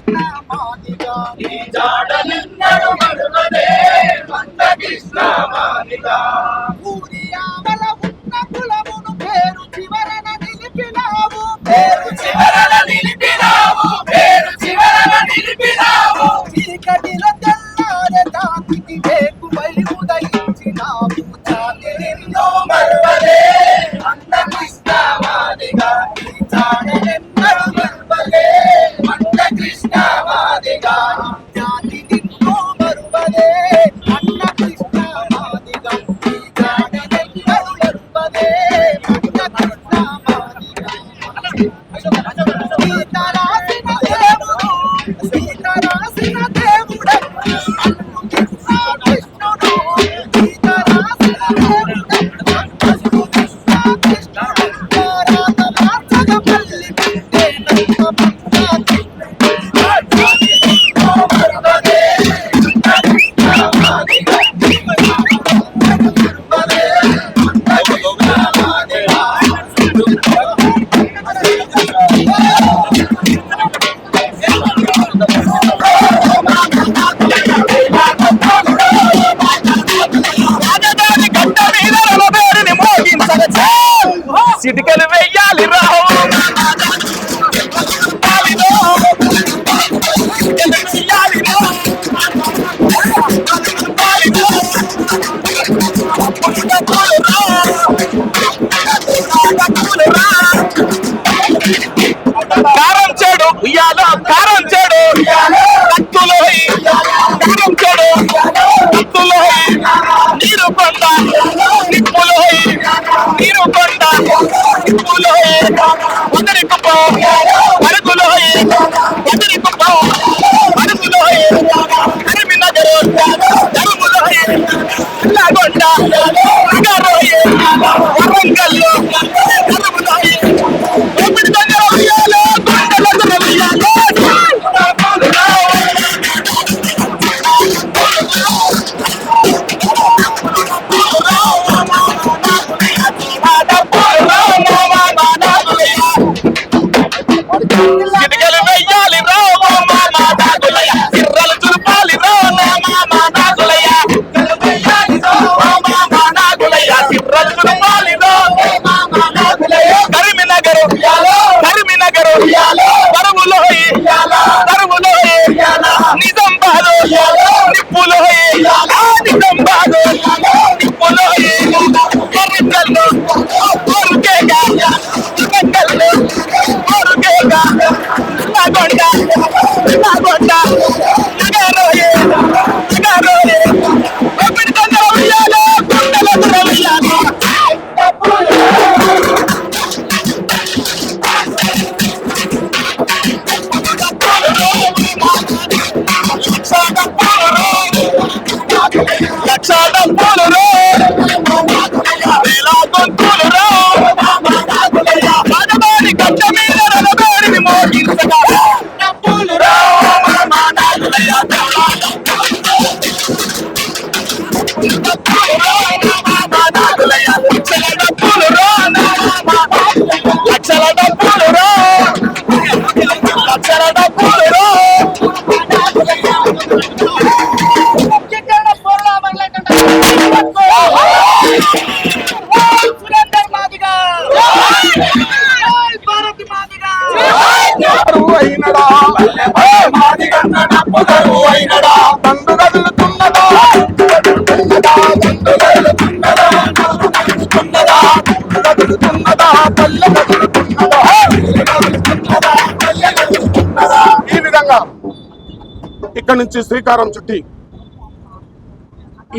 కృష్ణ మాదిగా ఈ జాడలెన్నడు మరువదే మందకృష్ణ మాదిగా ఊరి ఆవల ఉన్న కులమును పేరు చివరన నిలిపినావు పేరు చివరన నిలిపినావు పేరు చివరన నిలిపినావు చీకటిలో తెల్లారే కాంతికి వేకువై ఉదయించినావు జాతి నిన్ను మరువదే మందకృష్ణ మాదిగా ఈ జాడలెన్నడు మరువదే మందకృష్ణ మాదిగా జాతి నిన్ను మరువదే అన్న కృష్ణ మాదిగా ఈ జాడలెన్నడు మరువదే అన్న కృష్ణ మాదిగా సీత రాసిన దేవుడు కృష్ణుడు సీత రాసిన దేవుడు కృష్ణుడు రాత మార్చగ పల్లి పెట్టే సిటికలు వెయ్యాలి రావు కారం చెడు ఉయ్యాలో కారం చెడు కత్తులోయి కారం చెడు కత్తులోయి నీరు కొండ నిప్పులోయి నీరు కొండ నిప్పులోయి వదిలి కుప్ప అరుగులోయి వదిలి కుప్ప అరుగులోయి అరిమి నగరు జరుగులోయి కొండ నగరోయి వరంగల్లు జరుగులోయి చిటికలు వెయ్యాలి రో మామా నాగులయ్య సిర్రలు చురుపాలి రో మామా నాగులయ్య మామా నాగులయ్య సిర్రలు చురుపాలి రో మామా నాగులయ్య కరిమినగరు కరిమినగరు కరువులోయి కరువులోయి నిజామాబాదు నిప్పులోయి నిజామాబాదు నిప్పులోయి కొర్రికల్లు కొరుకేగా కొర్రికల్లు కొరుకేగా నగొండ నగొండ నగరోయి నగరోయి ఒకటి తొందర ఉయ్యాలో గుండెల దూర ఉయ్యాలో లక్షల పూలు వేల గొంతులు రాజధాని గడ్డ మీద నలబేరిని మోగించగా పూలు లక్షల డబ్బులు లక్షల డబ్బులు తండు కదులుతున్నదా పల్లె కదులుతున్నదా ఈ విధంగా ఇక్కడ నుంచి శ్రీకారం చుట్టి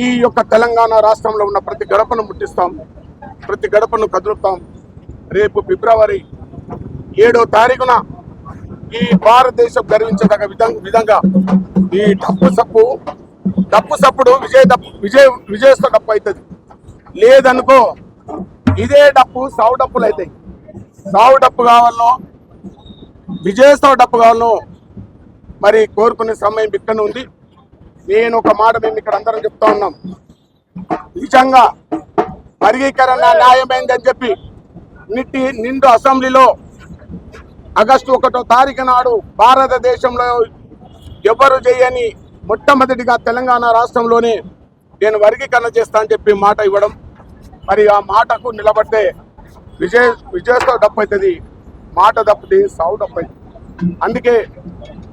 ఈ యొక్క తెలంగాణ రాష్ట్రంలో ఉన్న ప్రతి గడపను ముట్టిస్తాం, ప్రతి గడపను కదులుతాం. రేపు ఫిబ్రవరి 7వ తారీఖున ఈ భారతదేశం గర్వించదగ విధంగా ఈ డప్పు సప్పుడు విజయస్త డప్పు అవుతుంది. లేదనుకో ఇదే డప్పు సావు డప్పులు అవుతాయి. సావు డప్పు కావాలనో విజయస్త డప్పు కావాలనో మరి కోరుకునే సమయం ఇక్కడ ఉంది. నేను ఒక మాట మేము ఇక్కడ అందరం చెప్తా ఉన్నాం, నిజంగా వర్గీకరణ న్యాయమైందని చెప్పి నిండు అసెంబ్లీలో ఆగస్టు 1వ తారీఖు నాడు భారతదేశంలో ఎవరు చేయని మొట్టమొదటిగా తెలంగాణ రాష్ట్రంలోనే నేను వర్గీకరణ చేస్తా అని చెప్పి మాట ఇవ్వడం, మరి ఆ మాటకు నిలబడితే విజయతో డప్పవుతుంది, మాట తప్పితే సావు డప్పవుతుంది. అందుకే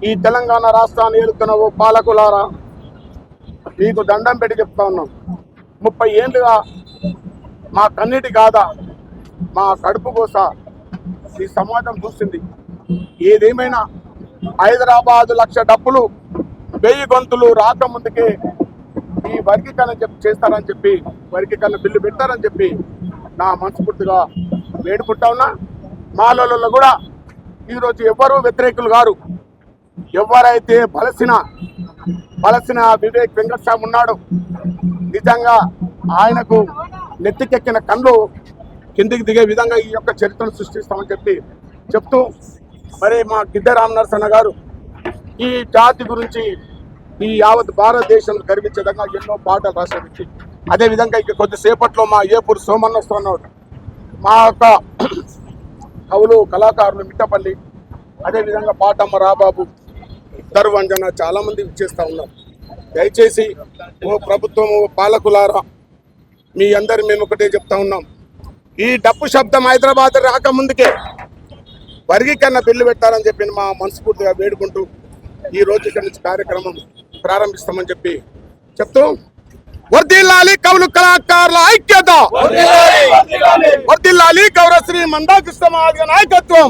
ఈ తెలంగాణ రాష్ట్రాన్ని ఏలుతున్న ఓ పాలకులారా మీకు దండం పెట్టి చెప్తా ఉన్నాం. 30 ఏళ్ళుగా మా కన్నిటి కాద మా కడుపు కోస ఈ సమాజం చూసింది. ఏదేమైనా హైదరాబాద్ 1,00,000 డప్పులు 1000 గొంతులు రాకముందుకే ఈ వర్గీకరణ చేస్తారని చెప్పి, వర్గీకరణ బిల్లు పెడతారని చెప్పి నా మనస్ఫూర్తిగా వేడుకుంటా ఉన్నా. మాలలో కూడా ఈరోజు ఎవరు వ్యతిరేకులు గారు. ఎవరైతే బలసిన వివేక్ వెంకటస్వామి ఉన్నాడు, నిజంగా ఆయనకు నెత్తికెక్కిన కళ్ళు కిందికి దిగే విధంగా ఈ యొక్క చరిత్రను సృష్టిస్తామని చెప్తూ మరి మా గిద్దె రామనరసన్న గారు ఈ జాతి గురించి ఈ యావత్ భారతదేశం గర్వించే విధంగా ఎన్నో పాటలు రాసి, అదేవిధంగా ఇక కొద్దిసేపట్లో మా ఏపూరు సోమన్న వస్తున్నాడు, మా యొక్క కవులు కళాకారులు మిట్టపల్లి, అదేవిధంగా పాటమ్మ రాబాబు, దర్వంజన చాలా మంది ఇచ్చేస్తా ఉన్నారు. దయచేసి ఓ ప్రభుత్వం, ఓ పాలకులారా, మీ అందరు మేము ఒకటే చెప్తా ఉన్నాం, ఈ డప్పు శబ్దం హైదరాబాద్ రాకముందుకే వర్గీకరణ బిల్లు పెట్టాలని చెప్పి మా మనస్ఫూర్తిగా వేడుకుంటూ ఈ రోజు ఇక్కడి నుంచి కార్యక్రమం ప్రారంభిస్తామని చెప్తూ వర్ధిల్లాలి కవులు కళాకారుల ఐక్యత, వర్ధిల్లాలి గౌరవశ్రీ మందాకృష్ణ మహారాజ్ నాయకత్వం,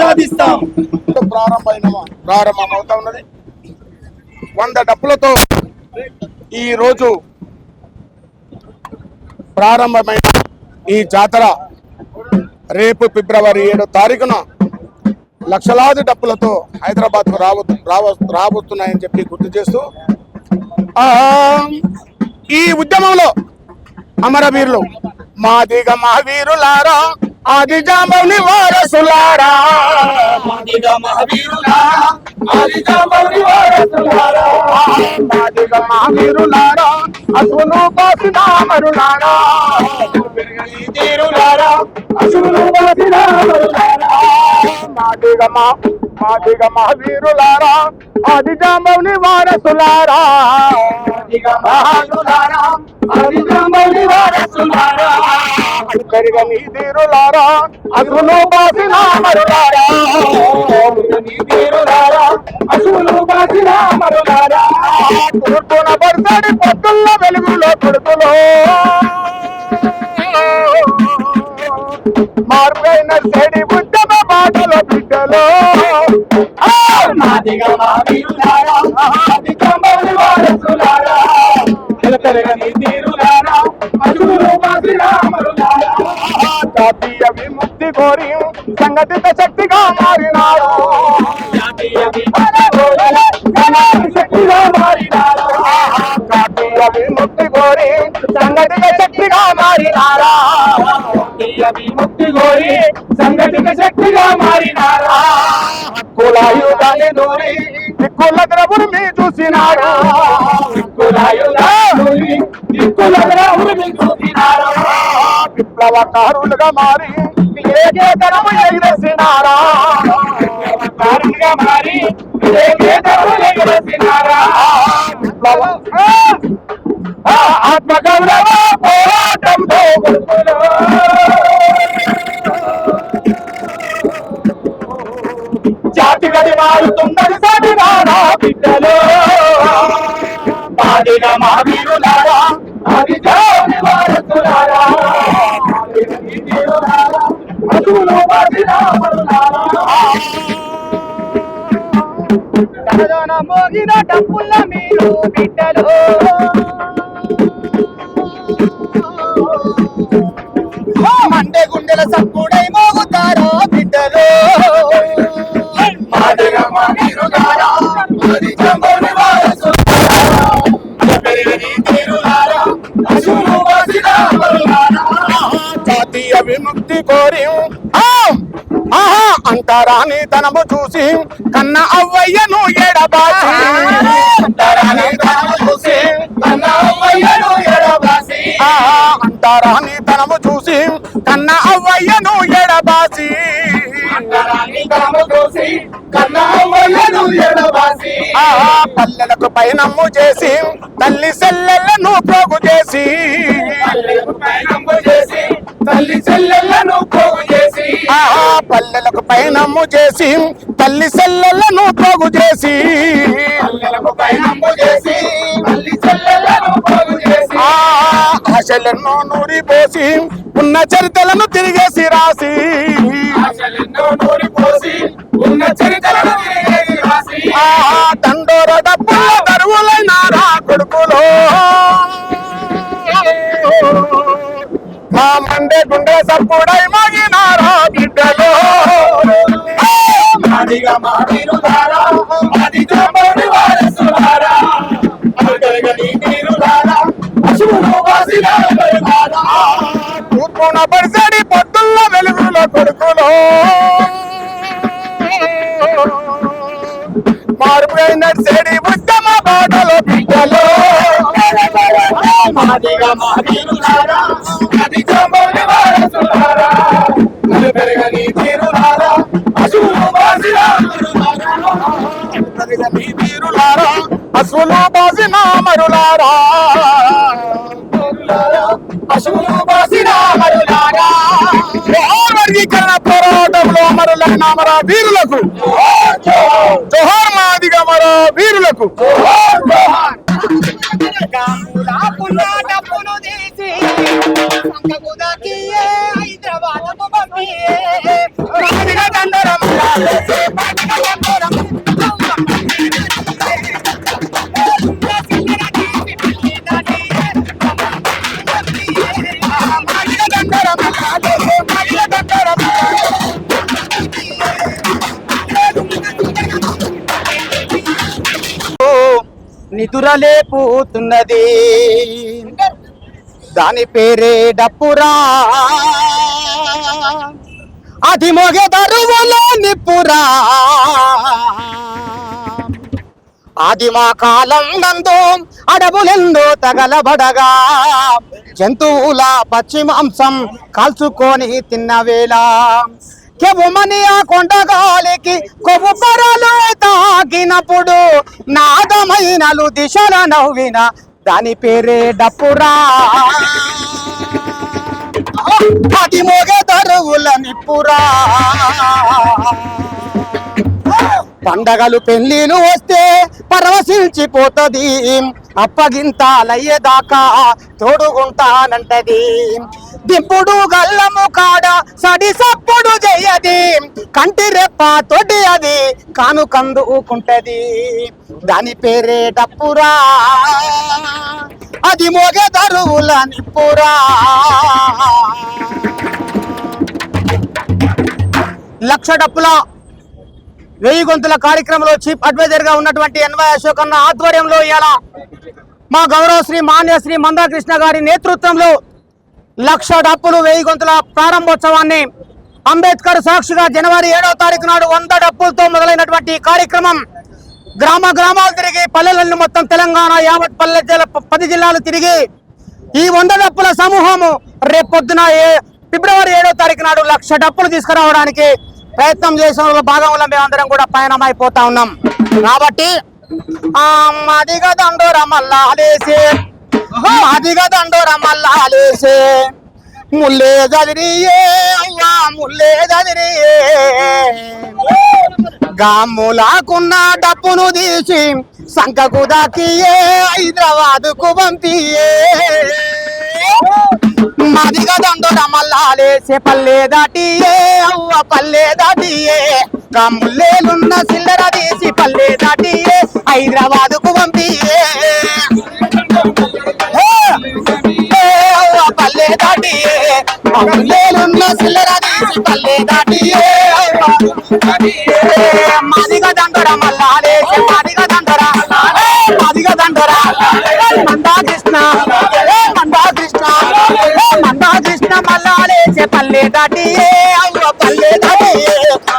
సాధిస్తాం ప్రారంభమవుతా ఉన్నది. 100 డప్పులతో ఈ రోజు ప్రారంభమైన ఈ జాతర రేపు ఫిబ్రవరి 7వ తారీఖున లక్షలాది డప్పులతో హైదరాబాద్కు రాబోతున్నాయని చెప్పి గుర్తు చేస్తూ ఈ ఉద్యమంలో అమరవీరులు మాదిగ మహావీరులారా, ఆది జాంబవుని వారసులారా, మాదిగ మహావీరులారా, అసులు బాసిన అమరులారా, మాదిగ మహావీరులారా, ఆది జాంబవుని వారసులారా, పెరగని తీరులారా, అసులు బాసిన అమరులారా, తూర్పున బర్సడి పొద్దుల్లో వెలుగులో కొడుకులో మార్పైన చెడి ఉద్యమ బాటలో బిడ్డలో జాతీయ విముక్తి కోరి సంఘటిత శక్తిగా మారినాడు, జాతీయ విముక్తి కోరి సంఘటిత శక్తిగా మారినారా, హక్కులాయుధాన్ని దూరి దిక్కుల ద్రవుడు మీ చూసినారు, విప్లవకారులుగా మారి ఏకేతరము ఎగిరేసినారా, ఆత్మగౌరవ పోరాటంతో జాతి గది మారుతున్నది సాటినారా బిడ్డలో, మాదిగ మహావీరులారా, ఆది జాంబవుని వారసులారా, అసులు బాసిన అమరులారా, సరదాన మోగిన డప్పుల మీరు బిడ్డలో, మండే గుండెల సప్పుడై మోగుతారా బిడ్డలో, మాదిగ మహావీరులారా, ఆది జాంబవుని వారసులారా, పెరగని తీరులారా, అసులు బాసిన అమరులారా, జాతీయ విముక్తి కోరి అంతరాని తనము చూసి కన్న అవ్వయ్యను ఎడబాసి, అంతరాని తనము చూసి కన్న అవ్వయ్యను ఎడబాసి, అంటరాని తనము చూసి కన్న అవ్వయ్యను ఎడబాసి పల్లెలకు పైనమ్ము చేసి తల్లి సెల్లెలను పోగు చేసి పల్లెలకు పైనమ్ము చేసి తల్లి సెల్లెలను పోగు చేసి ఆశలెన్నో నూరి పోసి ఉన్న చరితలను తిరిగేసి రాసి దండోర డబ్బుల దరువులైన రా కొడుకులో మా మండే గుండె సప్పుడై మగినారా బిడ్డలో తూర్పున పడిసడి పొద్దుల్ల వెలుగుల కొడుకులో మార్పు నడిసేడి ఉత్తమ బాటలో బిడ్డలో అసులు బాసిన మరులారా వర్గీకరణ పోరాటంలో అమరులైన అమర వీరులకు జోహార్ మాదిగ అమర వీరులకు నిదురలేపుతున్నది దాని పేరే డప్పురా అది మోగే దరువులో నిప్పురా అది మా కాలం నందు అడవులెందో తగలబడగా జంతువుల పచ్చి మాంసం కాల్చుకొని తిన్న వేళ కెవుమని ఆ కొండగాలికి కొవ్వు పొరలు తాకినప్పుడు నాదమైనలు దిశల నవ్విన దాని పేరే డప్పురా అది మోగే దరువుల నిప్పురా పండగలు పెళ్లిలు వస్తే పరవశించిపోతది అప్పగింతాలయ్యేదాకా తోడుగుంటానంటది దింపుడు గల్లము కాడ సడి సప్పుడు చెయ్యది కంటి రెప్ప తోటి అది కానుకందుకుంటది దాని పేరే డప్పురా అది మోగే దరువుల నిప్పురా లక్ష డప్పుల 1000 గొంతుల కార్యక్రమంలో చీఫ్ అడ్వైజర్ గా ఉన్నటువంటి ఎన్వై అశోక్ అన్న ఆధ్వర్యంలో ఇవాళ మా గౌరవ శ్రీ మాన్య శ్రీ మందాకృష్ణ గారి నేతృత్వంలో 1,00,000 డప్పులు 1000 గొంతుల ప్రారంభోత్సవాన్ని అంబేద్కర్ సాక్షిగా జనవరి 7వ తారీఖు నాడు 100 డప్పులతో మొదలైనటువంటి కార్యక్రమం గ్రామ గ్రామాలు తిరిగి పల్లెలను మొత్తం తెలంగాణ యావత్ 10 జిల్లాలు తిరిగి ఈ 100 డప్పుల సమూహము రేపొద్దున ఫిబ్రవరి 7వ తారీఖు నాడు 1,00,000 డప్పులు తీసుకురావడానికి ప్రయత్నం చేసిన భాగంలో మేమందరం కూడా పయనమైపోతా ఉన్నాం కాబట్టి మాదిగ దండోర మల్లాలేసే మాదిగ దండోర మల్లాలేసే ముల్లే గదిరియే అయ్యా ముల్లే గదిరియే గాములాకున్న డప్పును తీసి సంకకు దాకియే హైదరాబాదుకు పంపియే మాదిగ దండోర మల్లాలేసే పల్లె దాటియే అవ్వ పల్లె దాటియే కమ్ములేలున్న సిల్లర తీసి పల్లె దాటియే హైదరాబాదుకు పంపియే అవ్వ పల్లె దాటియే కమ్ములేలున్న సిల్లర తీసి పల్లె దాటియే మాదిగ దండోర మల్లాలేసే మాదిగ దండోర మాదిగ దండోర మందాకృష్ణ మందాకృష్ణ మందాకృష్ణ మల్లాలేసే పల్లె దాటియే అవ్వ పల్లె దాటియే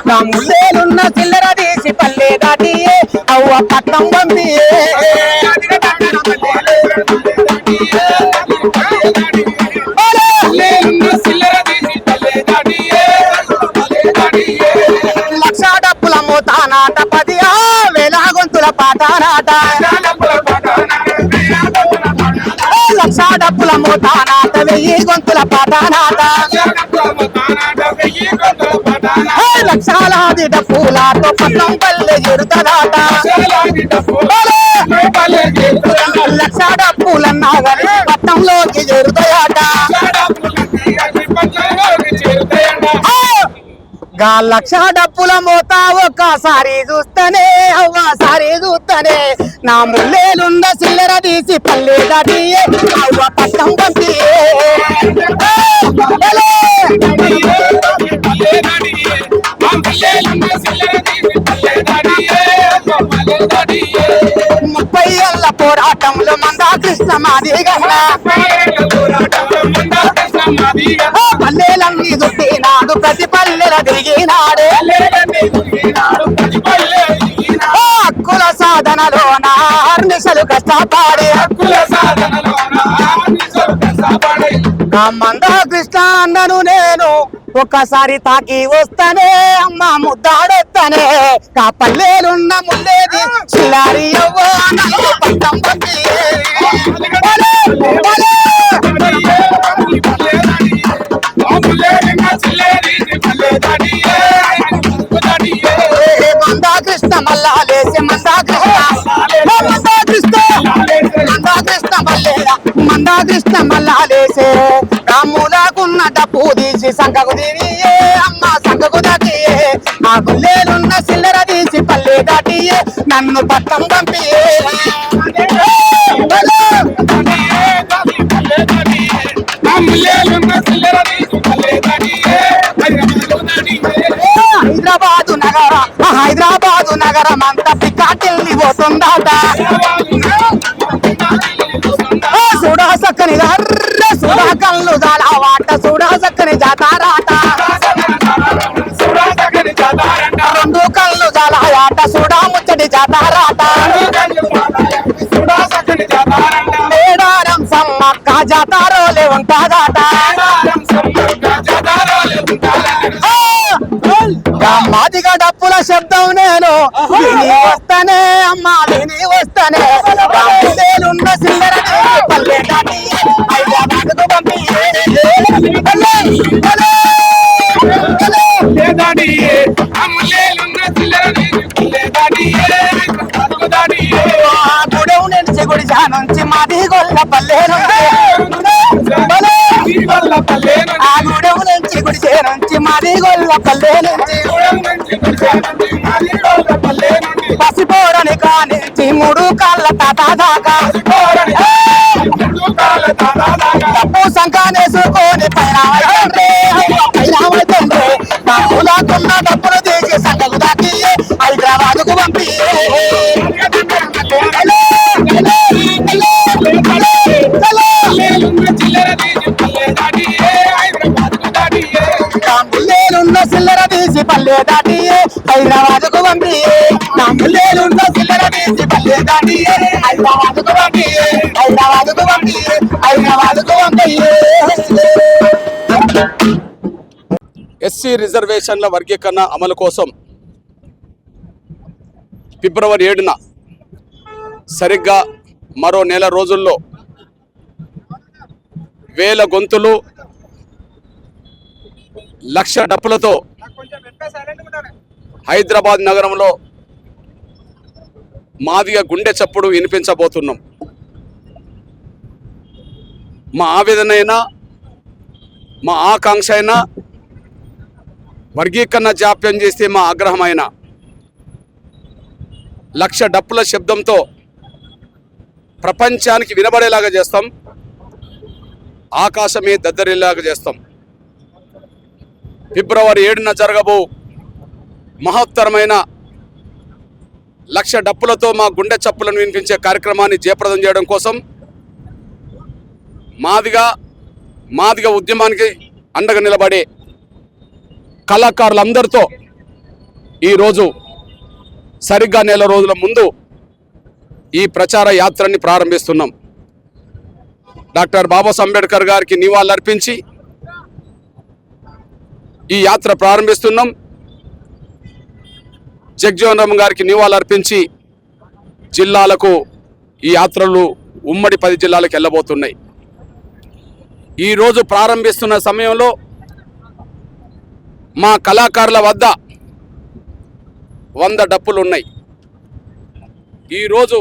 నా ముల్లేలున్న చిల్లర తీసి పల్లె దాటియే అవ్వ పట్నం పంపియే ఒలే వెయ్యి గొంతుల పటానాట లక్షలాది డప్పులతో పట్నం పల్లె ఎరుతదాట లక్ష డప్పులన్నా గాని పట్నంలోకి ఎరుతాయట గా లక్ష డప్పుల మోత ఒక్కసారి చూస్తేనే అవ్వసారి చూస్తేనే నా ముల్లేలుండ చిల్లర తీసి పల్లె దాటి అవ్వ పట్టం పంపి ముప్పై ఏళ్ళ పోరాటంలో మందా కృష్ణ మాది గన్నా పల్లెలన్నీ దుట్టినాడు ప్రతి పల్లెల దిగినాడు హక్కుల సాధనలో నార్నిసలు కష్టపడి మందా కృష్ణ అన్నను నేను ఒక్కసారి తాకి వస్తానే అమ్మ ముద్దాడొస్తానే కా పల్లెలున్న ముల్లేది చిల్లారి అవ్వ పట్టం పంపి మందా కృష్ణ మల్లా లేసి మందా కృష్ణ మల్లా లేసే రాములకున్న డప్పు తీసి సంకకు తిరిగే అమ్మ సంకకు దాటియే ఆ గుల్లేలున్న చిల్లర తీసి పల్లె దాటియే నన్ను పట్టం పంపియే హైదరాబాదు నగరం అంతా పికాటిల్ని పోతుందట చూడా సక్కని చూడా కళ్ళు చాలా వాట చూడా సక్కని జాతారాట రెండు కళ్ళు చాలా ఆట చూడా ముచ్చటి జాతారాట మేడారం సమ్మక్క జాతారోలే ఉంటాదాట మాదిగా డప్పుల శబ్దం నేను విని వస్తానే అమ్మా విని వస్తానే నేనున్న సిల్లర పల్లె దాటి హైదరాబాద్కు పంపి గుడెం నుంచి గుడిసా నుంచి మాది గొల్ల పల్లె ఆ గుడెం నుంచి గుడిసే నుంచి మాది గొల్ల పల్లె నుంచి పసిపోరని కానించి మూడు కాళ్ళ తాత దాకా డప్పు సంకానేసుకొని పైన తండ్రి నాకులాకున్న డప్పులు తీసి సంఘకు దాటి హైదరాబాద్కు పంపి ముల్లేలున్న చిల్లర తీసి పల్లె దాటి హైదరాబాద్కు పంపి నా ముల్లేలున్న చిల్లర తీసి పల్లె దాటి హైదరాబాద్కు పంపి హైదరాబాద్కు పంపి హైదరాబాద్కు పంపి ఎస్సీ రిజర్వేషన్ల వర్గీకరణ అమలు కోసం ఫిబ్రవరి 7న సరిగ్గా మరో నెల రోజుల్లో వేల గొంతులు లక్ష డప్పులతో హైదరాబాద్ నగరంలో మాదిగ గుండె చప్పుడు వినిపించబోతున్నాం. మా ఆవేదన అయినా మా ఆకాంక్ష అయినా వర్గీకరణ జాప్యం చేస్తే మా ఆగ్రహమైన లక్ష డప్పుల శబ్దంతో ప్రపంచానికి వినబడేలాగా చేస్తాం, ఆకాశమే దద్దరిల్లాగా చేస్తాం. ఫిబ్రవరి 7న జరగబో మహత్తరమైన లక్ష డప్పులతో మా గుండె చప్పులను వినిపించే కార్యక్రమాన్ని జయప్రదం చేయడం కోసం మాదిగ ఉద్యమానికి అండగా నిలబడే కళాకారులందరితో ఈరోజు సరిగ్గా నెల రోజుల ముందు ఈ ప్రచార యాత్రని ప్రారంభిస్తున్నాం. డాక్టర్ బాబాసాహెబ్ అంబేద్కర్ గారికి నివాళులర్పించి ఈ యాత్ర ప్రారంభిస్తున్నాం. జగజ్జీవన్ రామ్ గారికి నివాళులర్పించి జిల్లాలకు ఈ యాత్రలు ఉమ్మడి 10 జిల్లాలకు వెళ్ళబోతున్నాయి. ఈరోజు ప్రారంభిస్తున్న సమయంలో మా కళాకారుల వద్ద 100 డప్పులు ఉన్నాయి. ఈరోజు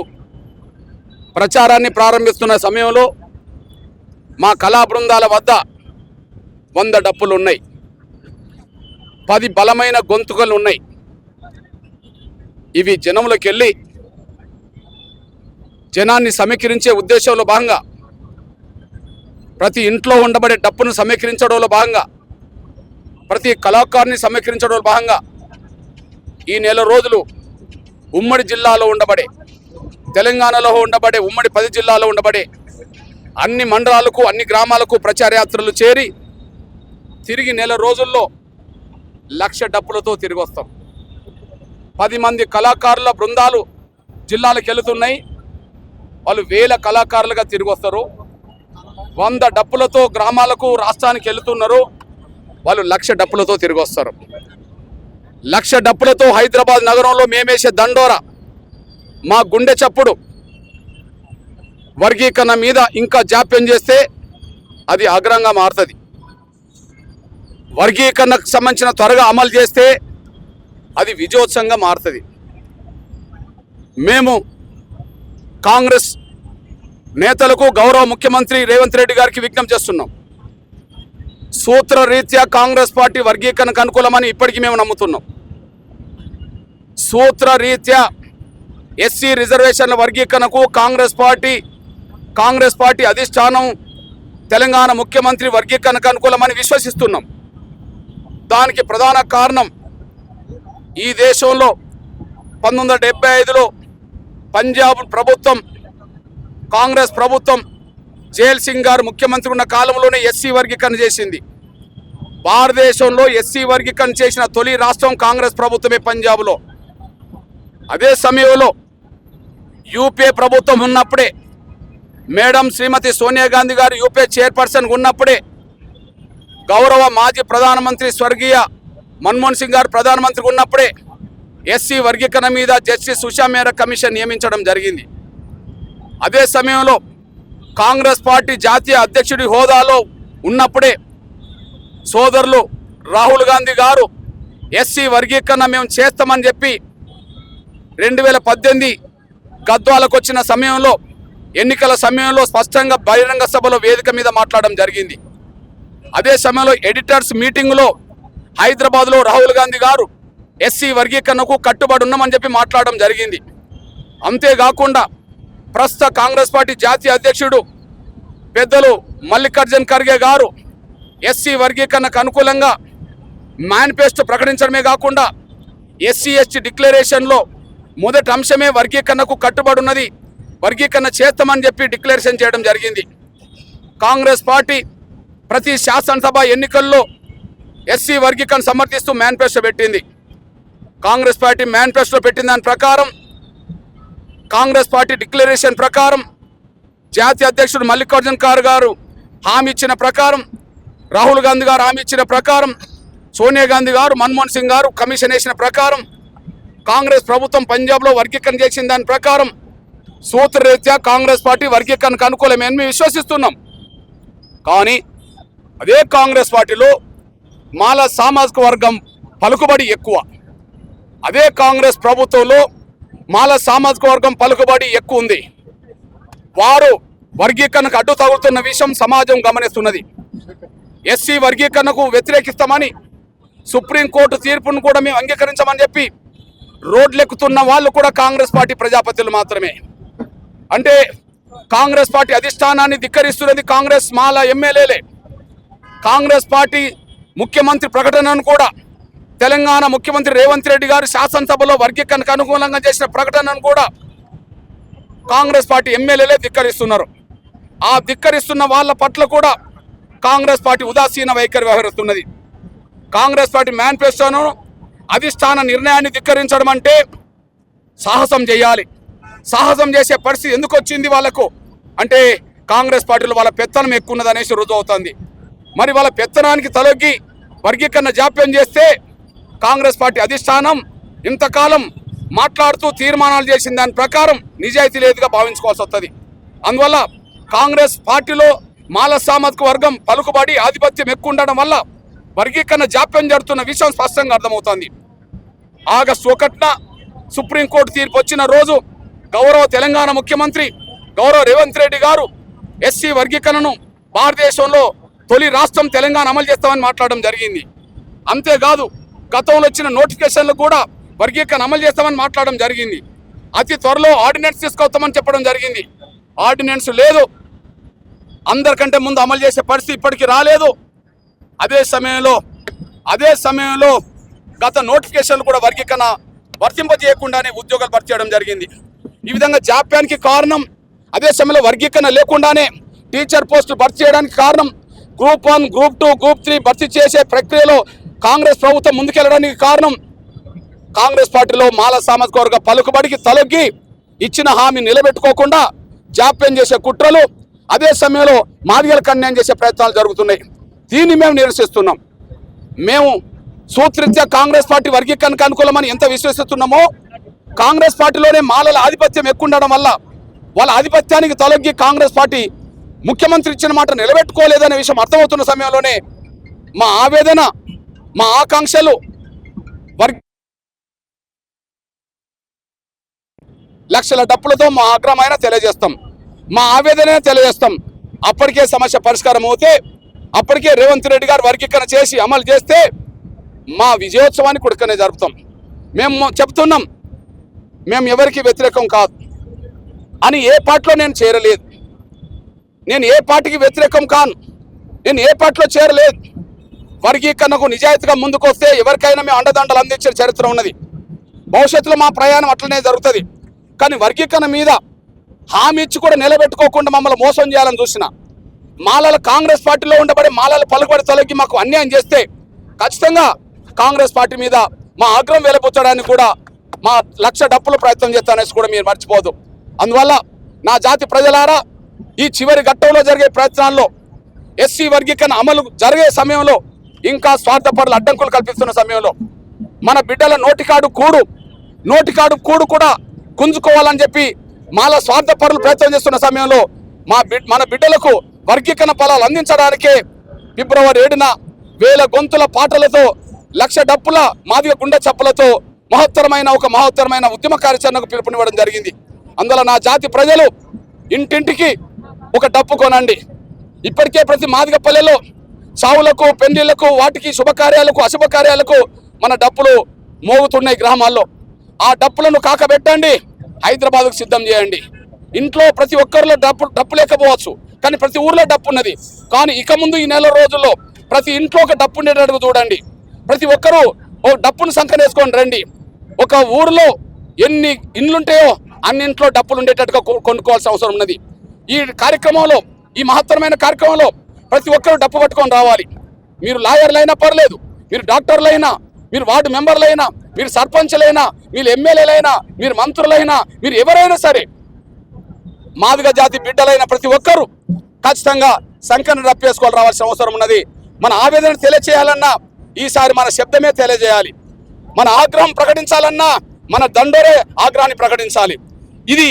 ప్రచారాన్ని ప్రారంభిస్తున్న సమయంలో మా కళా బృందాల వద్ద 100 డప్పులు ఉన్నాయి. 10 బలమైన గొంతుకలు ఉన్నాయి. ఇవి జనంలోకి వెళ్ళి జనాన్ని సమీకరించే ఉద్దేశంలో భాగంగా, ప్రతి ఇంట్లో ఉండబడే డప్పును సమీకరించడంలో భాగంగా, ప్రతి కళాకారుని సమీకరించడంలో భాగంగా ఈ నెల రోజులు ఉమ్మడి జిల్లాలో ఉండబడే, తెలంగాణలో ఉండబడే, ఉమ్మడి 10 జిల్లాలో ఉండబడే అన్ని మండలాలకు, అన్ని గ్రామాలకు ప్రచార యాత్రలు చేరి తిరిగి నెల రోజుల్లో 1,00,000 డప్పులతో తిరిగి వస్తాం. 10 మంది కళాకారుల బృందాలు జిల్లాలకు వెళుతున్నాయి. వాళ్ళు 1000 కళాకారులుగా తిరిగి వస్తారు. 100 డప్పులతో గ్రామాలకు, రాష్ట్రానికి వెళుతున్నారు. వాళ్ళు 1,00,000 డప్పులతో తిరిగి వస్తారు. 1,00,000 డప్పులతో హైదరాబాద్ నగరంలో మేమేసే దండోరా, మా గుండె చప్పుడు వర్గీకరణ మీద ఇంకా జాప్యం చేస్తే అది అగ్రంగా మారుతుంది. వర్గీకరణకు సంబంధించిన త్వరగా అమలు చేస్తే అది విజయోత్సవంగా మారుతుంది. మేము కాంగ్రెస్ నేతలకు, గౌరవ ముఖ్యమంత్రి రేవంత్ రెడ్డి గారికి విజ్ఞప్తి చేస్తున్నాం. సూత్రరీత్యా కాంగ్రెస్ పార్టీ వర్గీకరణకు అనుకూలమని ఇప్పటికీ మేము నమ్ముతున్నాం. సూత్రరీత్యా ఎస్సీ రిజర్వేషన్ల వర్గీకరణకు కాంగ్రెస్ పార్టీ అధిష్టానం, తెలంగాణ ముఖ్యమంత్రి వర్గీకరణకు అనుకూలమని విశ్వసిస్తున్నాం. దానికి ప్రధాన కారణం, ఈ దేశంలో 1975లో పంజాబ్ ప్రభుత్వం, కాంగ్రెస్ ప్రభుత్వం, జైల్ సింగ్ గారు ముఖ్యమంత్రి ఉన్న కాలంలోనే ఎస్సీ వర్గీకరణ చేసింది. భారతదేశంలో ఎస్సీ వర్గీకరణ చేసిన తొలి రాష్ట్రం కాంగ్రెస్ ప్రభుత్వమే పంజాబ్లో. అదే సమయంలో యూపీఏ ప్రభుత్వం ఉన్నప్పుడే, మేడం శ్రీమతి సోనియా గాంధీ గారు యూపీఏ చైర్పర్సన్ ఉన్నప్పుడే, గౌరవ మాజీ ప్రధానమంత్రి స్వర్గీయ మన్మోహన్ సింగ్ గారు ప్రధానమంత్రి ఉన్నప్పుడే ఎస్సీ వర్గీకరణ మీద జస్టిస్ ఉషా మేరా కమిషన్ నియమించడం జరిగింది. అదే సమయంలో కాంగ్రెస్ పార్టీ జాతీయ అధ్యక్షుడి హోదాలో ఉన్నప్పుడే సోదరులు రాహుల్ గాంధీ గారు ఎస్సీ వర్గీకరణ మేము చేస్తామని చెప్పి 2018 గద్వాలకు వచ్చిన సమయంలో, ఎన్నికల సమయంలో స్పష్టంగా బహిరంగ సభలో వేదిక మీద మాట్లాడడం జరిగింది. అదే సమయంలో ఎడిటర్స్ మీటింగ్లో హైదరాబాద్లో రాహుల్ గాంధీ గారు ఎస్సీ వర్గీకరణకు కట్టుబడి ఉన్నామని చెప్పి మాట్లాడడం జరిగింది. అంతేకాకుండా ప్రస్తుత కాంగ్రెస్ పార్టీ జాతీయ అధ్యక్షుడు పెద్దలు మల్లికార్జున్ ఖర్గే గారు ఎస్సీ వర్గీకరణకు అనుకూలంగా మేనిఫెస్టో ప్రకటించడమే కాకుండా ఎస్సీ ఎస్టీ డిక్లరేషన్లో మొదటి అంశమే వర్గీకరణకు కట్టుబడి ఉన్నది, వర్గీకరణ చేస్తామని చెప్పి డిక్లరేషన్ చేయడం జరిగింది. కాంగ్రెస్ పార్టీ ప్రతి శాసనసభ ఎన్నికల్లో ఎస్సీ వర్గీకరణ సమర్థిస్తూ మేనిఫెస్టో పెట్టింది. కాంగ్రెస్ పార్టీ మేనిఫెస్టో పెట్టిన దాని ప్రకారం, కాంగ్రెస్ పార్టీ డిక్లరేషన్ ప్రకారం, జాతీయ అధ్యక్షుడు మల్లికార్జున్ ఖర్గే గారు హామీ ఇచ్చిన ప్రకారం, రాహుల్ గాంధీ గారు హామీ ఇచ్చిన ప్రకారం, సోనియా గాంధీ గారు, మన్మోహన్ సింగ్ గారు కమిషన్ వేసిన ప్రకారం, కాంగ్రెస్ ప్రభుత్వం పంజాబ్లో వర్గీకరణ చేసిన దాని ప్రకారం సూత్రరీత్యా కాంగ్రెస్ పార్టీ వర్గీకరణకు అనుకూలమని మేము విశ్వసిస్తున్నాం. కానీ అదే కాంగ్రెస్ పార్టీలో మాల సామాజిక వర్గం పలుకుబడి ఎక్కువ. అదే కాంగ్రెస్ ప్రభుత్వంలో మాల సామాజిక వర్గం పలుకుబడి ఎక్కువ ఉంది. వారు వర్గీకరణకు అడ్డు తగులుతున్న విషయం సమాజం గమనిస్తున్నది. ఎస్సీ వర్గీకరణకు వ్యతిరేకిస్తామని సుప్రీంకోర్టు తీర్పును కూడా మేము అంగీకరించమని చెప్పి రోడ్లెక్కుతున్న వాళ్ళు కూడా కాంగ్రెస్ పార్టీ ప్రజాపతిలు మాత్రమే. అంటే కాంగ్రెస్ పార్టీ అధిష్టానాన్ని ధిక్కరిస్తున్నది కాంగ్రెస్ మాల ఎమ్మెల్యేలే. కాంగ్రెస్ పార్టీ ముఖ్యమంత్రి ప్రకటనను కూడా, తెలంగాణ ముఖ్యమంత్రి రేవంత్ రెడ్డి గారు శాసనసభలో వర్గీకరణకు అనుకూలంగా చేసిన ప్రకటనను కూడా కాంగ్రెస్ పార్టీ ఎమ్మెల్యేలే ధిక్కరిస్తున్నారు. ఆ ధిక్కరిస్తున్న వాళ్ళ పట్ల కూడా కాంగ్రెస్ పార్టీ ఉదాసీన వైఖరి వ్యవహరిస్తున్నది. కాంగ్రెస్ పార్టీ మేనిఫెస్టోను, అధిష్టాన నిర్ణయాన్ని ధిక్కరించడం అంటే సాహసం చేయాలి. సాహసం చేసే పరిస్థితి ఎందుకు వచ్చింది వాళ్ళకు అంటే, కాంగ్రెస్ పార్టీలో వాళ్ళ పెత్తనం ఎక్కువ ఉన్నది అనేసి రుజువు అవుతుంది. మరి వాళ్ళ పెత్తనానికి తలొగ్గి వర్గీకరణ జాప్యం చేస్తే కాంగ్రెస్ పార్టీ అధిష్టానం ఇంతకాలం మాట్లాడుతూ తీర్మానాలు చేసిన దాని ప్రకారం నిజాయితీ లేదుగా భావించుకోవాల్సి వస్తుంది. అందువల్ల కాంగ్రెస్ పార్టీలో మాల సామాజిక వర్గం పలుకుబడి ఆధిపత్యం ఎక్కువ ఉండడం వల్ల వర్గీకరణ జాప్యం జరుగుతున్న విషయం స్పష్టంగా అర్థమవుతోంది. ఆగస్టు 1న సుప్రీంకోర్టు తీర్పు వచ్చిన రోజు గౌరవ తెలంగాణ ముఖ్యమంత్రి గౌరవ రేవంత్ రెడ్డి గారు ఎస్సీ వర్గీకరణను భారతదేశంలో తొలి రాష్ట్రం తెలంగాణ అమలు చేస్తామని మాట్లాడడం జరిగింది. అంతేకాదు గతంలో వచ్చిన నోటిఫికేషన్లు కూడా వర్గీకరణ అమలు చేస్తామని మాట్లాడడం జరిగింది. అతి త్వరలో ఆర్డినెన్స్ తీసుకొస్తామని చెప్పడం జరిగింది. ఆర్డినెన్స్ లేదు, అందరికంటే ముందు అమలు చేసే పరిస్థితి ఇప్పటికీ రాలేదు. అదే సమయంలో గత నోటిఫికేషన్లు కూడా వర్గీకరణ వర్తింపజేయకుండానే ఉద్యోగాలు భర్తీ చేయడం జరిగింది. ఈ విధంగా జాప్యానికి కారణం, అదే సమయంలో వర్గీకరణ లేకుండానే టీచర్ పోస్టులు భర్తీ చేయడానికి కారణం, గ్రూప్ 1, గ్రూప్ 2, గ్రూప్ 3 భర్తీ చేసే ప్రక్రియలో కాంగ్రెస్ ప్రభుత్వం ముందుకెళ్లడానికి కారణం కాంగ్రెస్ పార్టీలో మాల సామాజిక వర్గ పలుకుబడికి తలొగ్గి ఇచ్చిన హామీ నిలబెట్టుకోకుండా జాప్యం చేసే కుట్రలు, అదే సమయంలో మాదిగలకు అన్యాయం చేసే ప్రయత్నాలు జరుగుతున్నాయి. దీన్ని మేము నిరసిస్తున్నాం. మేము సూత్రరీత్యా కాంగ్రెస్ పార్టీ వర్గీకరణకు అనుకూలమని ఎంత విశ్వసిస్తున్నామో, కాంగ్రెస్ పార్టీలోనే మాలల ఆధిపత్యం ఎక్కువ ఉండడం వల్ల వాళ్ళ ఆధిపత్యానికి తలొగ్గి కాంగ్రెస్ పార్టీ ముఖ్యమంత్రి ఇచ్చిన మాట నిలబెట్టుకోలేదనే విషయం అర్థమవుతున్న సమయంలోనే మా ఆవేదన, మా ఆకాంక్షలు లక్షల డప్పులతో మా ఆగ్రహమైన తెలియజేస్తాం, మా ఆవేదన తెలియజేస్తాం. అప్పటికే సమస్య పరిష్కారం అవుతే, అప్పటికే రేవంత్ రెడ్డి గారు వర్గీకరణ చేసి అమలు చేస్తే మా విజయోత్సవాన్ని కొడుకనే జరుపుతాం. మేము చెప్తున్నాం, మేము ఎవరికి వ్యతిరేకం కాదు అని. ఏ పార్టీలో నేను చేరలేదు, నేను ఏ పార్టీకి వ్యతిరేకం కాను, నేను ఏ పార్టీలో చేరలేదు. వర్గీకరణకు నిజాయితీగా ముందుకు వస్తే ఎవరికైనా మేము అండదండలు అందించిన చరిత్ర ఉన్నది. భవిష్యత్తులో మా ప్రయాణం అట్లనే జరుగుతుంది. కానీ వర్గీకరణ మీద హామీ ఇచ్చి కూడా నిలబెట్టుకోకుండా మమ్మల్ని మోసం చేయాలని చూసిన మాలల కాంగ్రెస్ పార్టీలో ఉండబడే మాలల పలుకుబడి తొలగి మాకు అన్యాయం చేస్తే ఖచ్చితంగా కాంగ్రెస్ పార్టీ మీద మా ఆగ్రహం వెలబుచ్చడానికి కూడా మా లక్ష డప్పుల ప్రయత్నం చేస్తానేసి కూడా మీరు మర్చిపోదు. అందువల్ల నా జాతి ప్రజలారా, ఈ చివరి ఘట్టంలో జరిగే ప్రయత్నాల్లో ఎస్సీ వర్గీకరణ అమలు జరిగే సమయంలో, ఇంకా స్వార్థపరులు అడ్డంకులు కల్పిస్తున్న సమయంలో మన బిడ్డల నోటికాడు కూడు కూడా గుంజుకోవాలని చెప్పి మాల స్వార్థపరులు ప్రయత్నం చేస్తున్న సమయంలో మన బిడ్డలకు వర్గీకరణ ఫలాలు అందించడానికే ఫిబ్రవరి 7న 1000 గొంతుల పాటలతో, లక్ష డప్పుల మాదిగ గుండె చప్పులతో మహత్తరమైన ఉద్యమ కార్యాచరణకు పిలుపునివ్వడం జరిగింది. అందువల్ల నా జాతి ప్రజలు ఇంటింటికి ఒక డప్పు కొనండి. ఇప్పటికే ప్రతి మాదిగ పల్లెలో చావులకు, పెళ్లిళ్లకు, వాటికి శుభకార్యాలకు, అశుభకార్యాలకు మన డప్పులు మోగుతున్నాయి గ్రామాల్లో. ఆ డప్పులను కాకబెట్టండి, హైదరాబాద్కు సిద్ధం చేయండి. ఇంట్లో ప్రతి ఒక్కరిలో డప్పు లేకపోవచ్చు, కానీ ప్రతి ఊర్లో డప్పు ఉన్నది. కానీ ఇక ముందు ఈ నెల రోజుల్లో ప్రతి ఇంట్లో ఒక డప్పు ఉండేటట్టుగా చూడండి. ప్రతి ఒక్కరూ ఓ డప్పును సంకనేసుకొని రండి. ఒక ఊరిలో ఎన్ని ఇండ్లుంటాయో అన్ని ఇంట్లో డప్పులు ఉండేటట్టుగా కొనుక్కోవాల్సిన అవసరం ఉన్నది. ఈ కార్యక్రమంలో, ఈ మహత్తరమైన కార్యక్రమంలో ప్రతి ఒక్కరూ డప్పు పట్టుకొని రావాలి. మీరు లాయర్లైనా పర్లేదు, మీరు డాక్టర్లైనా, మీరు వార్డు మెంబర్లైనా, మీరు సర్పంచ్లైనా, మీరు ఎమ్మెల్యేలైనా, మీరు మంత్రులైనా, మీరు ఎవరైనా సరే, మాదిగ జాతి బిడ్డలైన ప్రతి ఒక్కరూ ఖచ్చితంగా సంఖ్యను రప్పేసుకోవాలి రావాల్సిన అవసరం ఉన్నది. మన ఆవేదన తెలియజేయాలన్నా ఈసారి మన శబ్దమే తెలియజేయాలి. మన ఆగ్రహం ప్రకటించాలన్నా మన దండోరే ఆగ్రహాన్ని ప్రకటించాలి. ఇది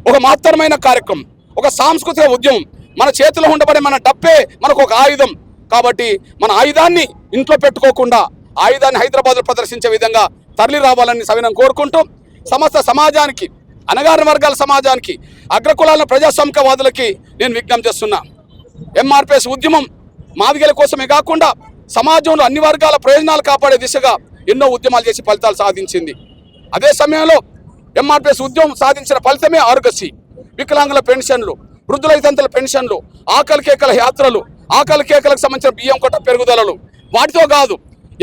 ఒక మహత్తరమైన కార్యక్రమం, ఒక సాంస్కృతిక ఉద్యమం. మన చేతిలో ఉండబడే మన డప్పే మనకు ఒక ఆయుధం. కాబట్టి మన ఆయుధాన్ని ఇంట్లో పెట్టుకోకుండా ఆయుధాన్ని హైదరాబాద్లో ప్రదర్శించే విధంగా తరలి రావాలని సవినం కోరుకుంటూ, సమస్త సమాజానికి, అణగారిన వర్గాల సమాజానికి, అగ్రకులాల ప్రజాస్వామికవాదులకి నేను విజ్ఞప్తి చేస్తున్నా. ఎంఆర్పిఎస్ ఉద్యమం మాదిగల కోసమే కాకుండా సమాజంలో అన్ని వర్గాల ప్రయోజనాలు కాపాడే దిశగా ఎన్నో ఉద్యమాలు చేసి ఫలితాలు సాధించింది. అదే సమయంలో ఎంఆర్పిఎస్ ఉద్యమం సాధించిన ఫలితమే ఆరోగ్యశ్రీ, వికలాంగుల పెన్షన్లు, వృద్ధుల వితంతుల పెన్షన్లు, ఆకలి కేకల యాత్రలు, ఆకలి కేకలకు సంబంధించిన బియ్యం కొట్ట పెరుగుదలలు. వాటితో కాదు,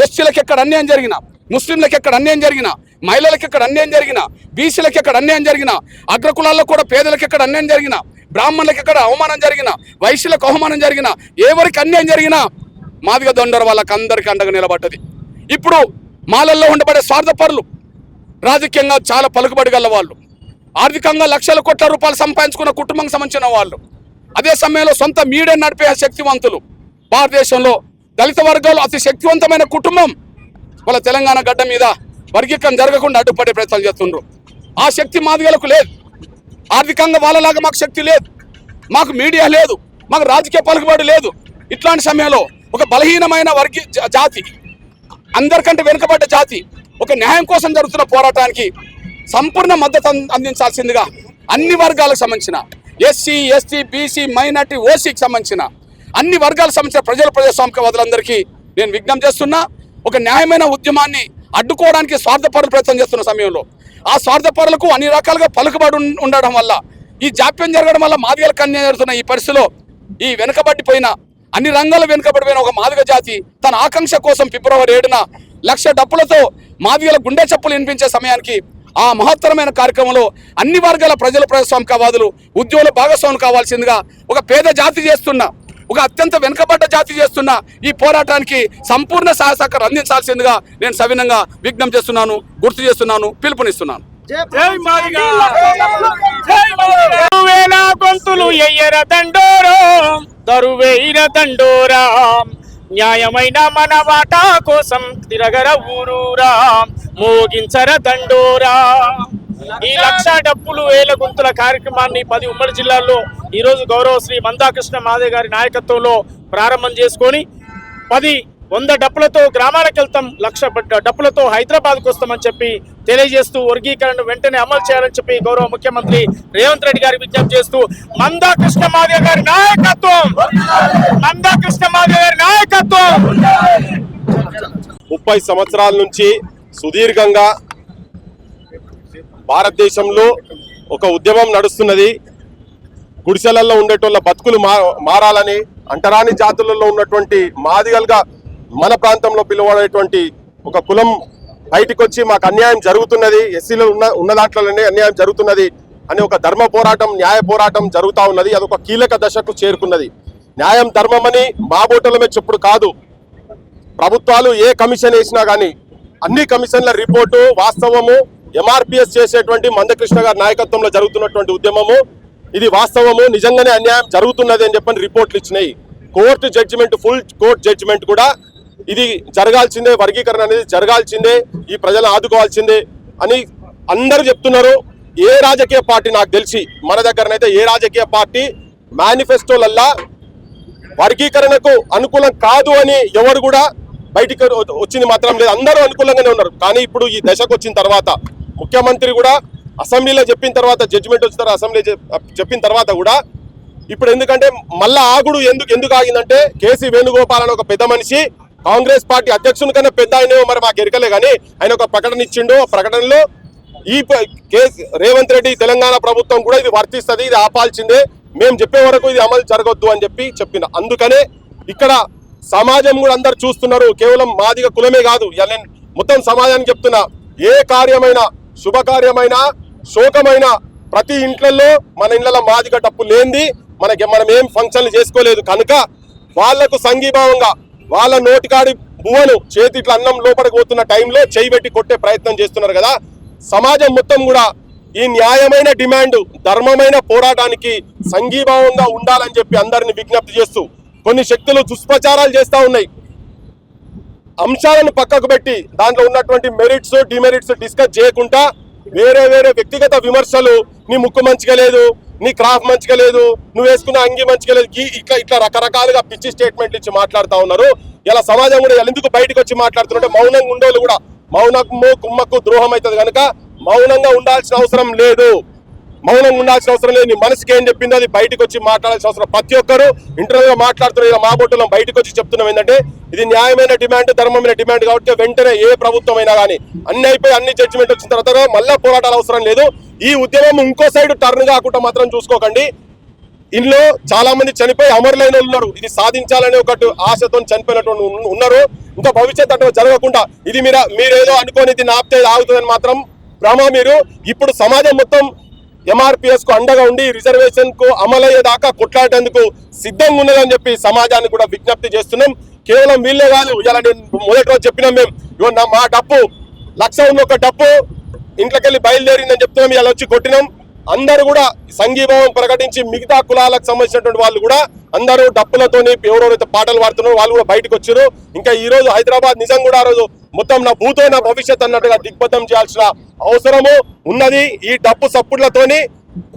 ఎస్సీలకు ఎక్కడ అన్యాయం జరిగినా, ముస్లింలకు ఎక్కడ అన్యాయం జరిగినా, మహిళలకు ఎక్కడ అన్యాయం జరిగినా, బీసీలకు ఎక్కడ అన్యాయం జరిగినా, అగ్రకులాల్లో కూడా పేదలకు ఎక్కడ అన్యాయం జరిగినా, బ్రాహ్మణులకు ఎక్కడ అవమానం జరిగినా, వైశ్యులకు అవమానం జరిగినా, ఎవరికి అన్యాయం జరిగినా మాదిగ దొండరు వాళ్ళకి అందరికీ అండగా నిలబడ్డది. ఇప్పుడు మాలల్లో ఉండబడే స్వార్థపరులు రాజకీయంగా చాలా పలుకుబడి గల వాళ్ళు, ఆర్థికంగా లక్షల కోట్ల రూపాయలు సంపాదించుకున్న కుటుంబానికి సంబంధించిన వాళ్ళు, అదే సమయంలో సొంత మీడియా నడిపే శక్తివంతులు, భారతదేశంలో దళిత వర్గాలు అతి శక్తివంతమైన కుటుంబం వాళ్ళ తెలంగాణ గడ్డ మీద వర్గీకరణ జరగకుండా అడ్డుపడే ప్రయత్నాలు చేస్తుండ్రు. ఆ శక్తి మాదిగలకు లేదు. ఆర్థికంగా వాళ్ళలాగా మాకు శక్తి లేదు, మాకు మీడియా లేదు, మాకు రాజకీయ పలుకుబడి లేదు. ఇట్లాంటి సమయంలో ఒక బలహీనమైన జాతి, అందరికంటే వెనుకబడ్డ జాతి ఒక న్యాయం కోసం జరుగుతున్న పోరాటానికి సంపూర్ణ మద్దతు అందించాల్సిందిగా అన్ని వర్గాలకు సంబంధించిన ఎస్సీ, ఎస్టీ, బీసీ, మైనార్టీ, ఓసీకి సంబంధించిన అన్ని వర్గాలకు సంబంధించిన ప్రజాస్వామికవాదులందరికీ నేను విజ్ఞప్తి చేస్తున్నా. ఒక న్యాయమైన ఉద్యమాన్ని అడ్డుకోవడానికి స్వార్థపరులు ప్రయత్నం చేస్తున్న సమయంలో ఆ స్వార్థపరులకు అన్ని రకాలుగా పలుకుబడి ఉండడం వల్ల, ఈ జాప్యం జరగడం వల్ల మాదిగలకు అన్యాయం జరుగుతున్న ఈ పరిస్థితిలో ఈ వెనుకబడిపోయిన అన్ని రంగాల్లో వెనుకబడిపోయిన ఒక మాదిగ జాతి తన ఆకాంక్ష కోసం ఫిబ్రవరి 7న 1,00,000 డప్పులతో మాదిగల గుండె చప్పులు వినిపించే సమయానికి ఆ మహత్తరమైన కార్యక్రమంలో అన్ని వర్గాల ప్రజాస్వామికవాదులు ఉద్యోగుల భాగస్వాములు కావాల్సిందిగా ఒక పేద జాతి చేస్తున్న, ఒక అత్యంత వెనుకబడ్డ జాతి చేస్తున్న ఈ పోరాటానికి సంపూర్ణ సహాయ సహకారం అందించాల్సిందిగా నేను సవినంగా విజ్ఞప్తి చేస్తున్నాను, గుర్తు చేస్తున్నాను, పిలుపునిస్తున్నాను. గొంతులు ఎయ్యర దండోరా, దరువేయిర దండోరా, న్యాయమైన మన వాటా కోసం తిరగర ఊరూరా, మోగించర దండోరా. ఈ 1,00,000 డప్పులు వేల గొంతుల కార్యక్రమాన్ని 10 ఉమ్మడి జిల్లాల్లో ఈరోజు గౌరవ శ్రీ మందాకృష్ణ మాదిగ గారి నాయకత్వంలో ప్రారంభం చేసుకొని 100 డప్పులతో గ్రామాలకు వెళ్తాం, 1,00,000 డప్పులతో హైదరాబాద్కు వస్తామని చెప్పి తెలియజేస్తూ వర్గీకరణను వెంటనే అమలు చేయాలని చెప్పి గౌరవ ముఖ్యమంత్రి రేవంత్ రెడ్డి గారి విజ్ఞప్తి చేస్తూ మందాకృష్ణ మాదిగ గారి నాయకత్వం, మందాకృష్ణ మాదిగ గారి నాయకత్వం. 30 సంవత్సరాల నుంచి సుదీర్ఘంగా భారతదేశంలో ఒక ఉద్యమం నడుస్తున్నది. గుడిసెలలో ఉండేటోళ్ళ బతుకులు మారాలని, అంటరాని జాతులలో ఉన్నటువంటి మాదిగలుగా మన ప్రాంతంలో పిలువబడేటువంటి ఒక కులం బయటికి వచ్చి మాకు అన్యాయం జరుగుతున్నది, ఎస్సీలో ఉన్న దాంట్లోనే అన్యాయం జరుగుతున్నది అని ఒక ధర్మ పోరాటం, న్యాయ పోరాటం జరుగుతూ ఉన్నది. అదొక కీలక దశకు చేరుకున్నది. న్యాయం ధర్మం అని మా బోటలమే చెప్పుడు కాదు, ప్రభుత్వాలు ఏ కమిషన్ వేసినా కానీ అన్ని కమిషన్ల రిపోర్టు వాస్తవము. ఎంఆర్పిఎస్ చేసేటువంటి మందకృష్ణ గారి నాయకత్వంలో జరుగుతున్నటువంటి ఉద్యమము ఇది వాస్తవము, నిజంగానే అన్యాయం జరుగుతున్నది అని చెప్పని రిపోర్ట్లు ఇచ్చినాయి. Court judgement, full court judgement కూడా ఇది జరగాల్సిందే, వర్గీకరణ అనేది జరగాల్సిందే, ఈ ప్రజలను ఆదుకోవాల్సిందే అని అందరూ చెప్తున్నారు. ఏ రాజకీయ పార్టీ నాకు తెలిసి మన దగ్గరనైతే ఏ రాజకీయ పార్టీ మేనిఫెస్టోలల్లా వర్గీకరణకు అనుకూలం కాదు అని ఎవరు కూడా బయటికి వచ్చింది మాత్రం లేదు. అందరూ అనుకూలంగానే ఉన్నారు. కానీ ఇప్పుడు ఈ దశకు వచ్చిన తర్వాత ముఖ్యమంత్రి కూడా అసెంబ్లీలో చెప్పిన తర్వాత, జడ్జిమెంట్ వచ్చిన తర్వాత అసెంబ్లీ చెప్పిన తర్వాత కూడా ఇప్పుడు ఎందుకంటే మళ్ళా ఆగుడు ఎందుకు ఆగిందంటే కేసీ వేణుగోపాల్ అని ఒక పెద్ద మనిషి, కాంగ్రెస్ పార్టీ అధ్యక్షుని కన్నా పెద్ద ఆయన, మరి మాకు ఎరకలే కానీ ఆయన ఒక ప్రకటన ఇచ్చిండు. ఆ ప్రకటనలో ఈ రేవంత్ రెడ్డి తెలంగాణ ప్రభుత్వం కూడా ఇది వర్తిస్తుంది, ఇది ఆపాల్సిందే, మేము చెప్పే వరకు ఇది అమలు జరగొద్దు అని చెప్పిన. అందుకనే ఇక్కడ సమాజం కూడా అందరు చూస్తున్నారు. కేవలం మాదిగ కులమే కాదు, నేను మొత్తం సమాజానికి చెప్తున్నా, ఏ కార్యమైనా, శుభకార్యమైనా, శోకమైన ప్రతి ఇంట్లలో మన ఇళ్లలో మాదిగ డప్పు లేనిది మనం ఏం ఫంక్షన్లు చేసుకోలేదు. కనుక వాళ్లకు సంఘీభావంగా వాళ్ళ నోటికాడి బువ్వను చేతి ఇట్లా అన్నం లోపలికి పోతున్న టైంలో చేయి పెట్టి కొట్టే ప్రయత్నం చేస్తున్నారు కదా. సమాజం మొత్తం కూడా ఈ న్యాయమైన డిమాండ్, ధర్మమైన పోరాటానికి సంఘీభావంగా ఉండాలని చెప్పి అందరిని విజ్ఞప్తి చేస్తూ కొన్ని శక్తులు దుష్ప్రచారాలు చేస్తూ ఉన్నాయి. అంశాలను పక్కకు పెట్టి దాంట్లో ఉన్నటువంటి మెరిట్స్, డిమెరిట్స్ డిస్కస్ చేయకుండా వేరే వ్యక్తిగత విమర్శలు, నీ ముక్కు మంచిగా లేదు, నీ క్రాఫ్ మంచిగా లేదు, నువ్వు వేసుకున్న అంగి మంచిగా లేదు, ఇట్లా రకరకాలుగా పిచ్చి స్టేట్మెంట్లు ఇచ్చి మాట్లాడుతూ ఉన్నారు. ఇలా సమాజం కూడా ఎందుకు బయటకు వచ్చి మాట్లాడుతుంటే మౌనంగా ఉండేవాళ్ళు కూడా మౌనము కుమ్మకు ద్రోహం అవుతుంది కనుక మౌనంగా ఉండాల్సిన అవసరం లేదు. మౌనంగా ఉండాల్సిన అవసరం లేదు. నీ మనసుకి ఏం చెప్పిందో అది బయటకు వచ్చి మాట్లాడాల్సిన అవసరం. ప్రతి ఒక్కరు ఇంటర్వ్యూగా మాట్లాడుతున్నారు. మా బొట్టులో బయటకు వచ్చి చెప్తున్నాం ఏంటంటే ఇది న్యాయమైన డిమాండ్, ధర్మమైన డిమాండ్ కాబట్టి వెంటనే ఏ ప్రభుత్వం అయినా కానీ అన్ని అయిపోయి అన్ని జడ్జిమెంట్ వచ్చిన తర్వాత మళ్ళా పోరాటాలు అవసరం లేదు. ఈ ఉద్యమం ఇంకో సైడ్ టర్న్ కాకుండా మాత్రం చూసుకోకండి. ఇందులో చాలా మంది చనిపోయి అమరులైన ఉన్నారు. ఇది సాధించాలనే ఒకటి ఆశతో చనిపోయినటువంటి ఉన్నారు. ఇంకా భవిష్యత్ అటు జరగకుండా ఇది మీరేదో అనుకోని దీన్ని ఆపితే ఆగుతుందని మాత్రం భ్రమ. మీరు ఇప్పుడు సమాజం మొత్తం ఎంఆర్పిఎస్ కు అండగా ఉండి రిజర్వేషన్ కు అమలయ్యేదాకా కొట్లాడేందుకు సిద్ధంగా ఉన్నదని చెప్పి సమాజాన్ని కూడా విజ్ఞప్తి చేస్తున్నాం. కేవలం వీళ్ళే కాదు, ఇలా నేను మొదటి రోజు చెప్పినాం మేము, మా డప్పు 1,00,000 ఉన్న ఒక డప్పు ఇంట్లోకెళ్ళి బయలుదేరిందని చెప్తున్నాం. ఇలా వచ్చి కొట్టినాం. అందరూ కూడా సంఘీభావం ప్రకటించి మిగతా కులాలకు సంబంధించినటువంటి వాళ్ళు కూడా అందరూ డప్పులతోని ఎవరెవరైతే పాటలు పాడుతున్నారో వాళ్ళు కూడా బయటకు వచ్చారు. ఇంకా ఈ రోజు హైదరాబాద్ నిజం కూడా ఆ రోజు మొత్తం నా భూతో నా భవిష్యత్ అన్నట్టుగా దిగ్బద్ధం చేయాల్సిన అవసరము ఉన్నది. ఈ డప్పు సప్పుడ్లతోని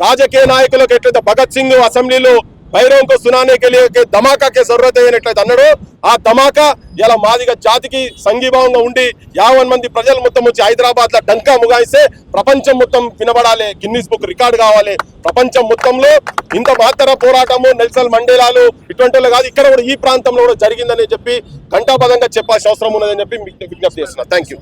రాజకీయ నాయకులకు ఎట్లయితే భగత్ సింగ్ అసెంబ్లీలో బైరోं को सुनाने के लिए के धमाका के जरूरत है అనేట్లయితే అన్నాడు ఆ ధమాకా ఇలా మాదిగ జాతికి సంఘీభావంగా ఉండి 50 మంది ప్రజలు మొత్తం వచ్చి హైదరాబాద్ లో డంకా ముగాయిస్తే ప్రపంచం మొత్తం వినబడాలి గిన్నిస్ బుక్ రికార్డ్ కావాలి ప్రపంచం మొత్తంలో ఇంత మహత్తర పోరాటము నెల్సన్ మండేలాలు ఇటువంటిలో కాదు ఇక్కడ కూడా ఈ ప్రాంతంలో కూడా జరిగిందని చెప్పి ఘంటాపదంగా చెప్పాల్సిన అవసరం ఉన్నదని చెప్పి విజ్ఞప్తి చేస్తున్నా థ్యాంక్ యూ